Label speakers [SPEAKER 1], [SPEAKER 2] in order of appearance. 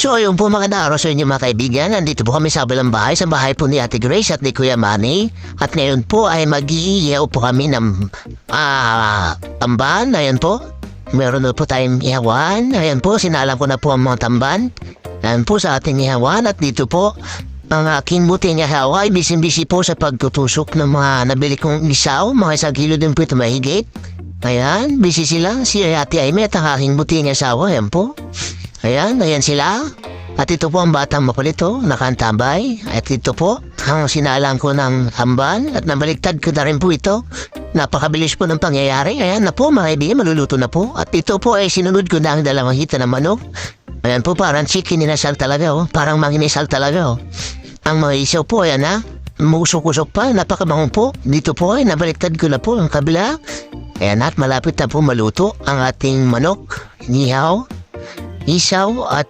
[SPEAKER 1] So ayun po mga naaro sa inyo mga kaibigan, nandito po kami sa kabilang bahay, sa bahay po ni Ate Grace at ni Kuya Manny. At ngayon po ay mag-iiyaw po kami ng tamban, ayan po. Meron na po tayong ihawan, ayan po, sinalang ko na po ang mga tamban. Ayan po sa ating ihawan at dito po, ang aking buting ihawa ay busy po sa pagtutusok ng mga nabili kong isaw, mga 1 kilo din po ito mahigit. Ayan, busy sila, si Ate Aimee at ang aking buting asawa, ayan po. Ayan sila. At ito po ang batang makulito, nakantambay. At ito po, ang sinalang ko ng hamban at nabaliktad ko na rin po ito. Napakabilis po ng pangyayari. Ayan na po mga kaibigan, maluluto na po. At ito po ay sinunod ko na ang 2 hita ng manok. Ayan po, parang chicken inasal talaga oh. Parang manginisal talaga oh. Ang mga isaw po, ayan na. Musok-usok pa, napakabango po. Dito po ay nabaliktad ko na po ang kabila. Ayan at malapit na po maluto ang ating manok, nihaw, isaw at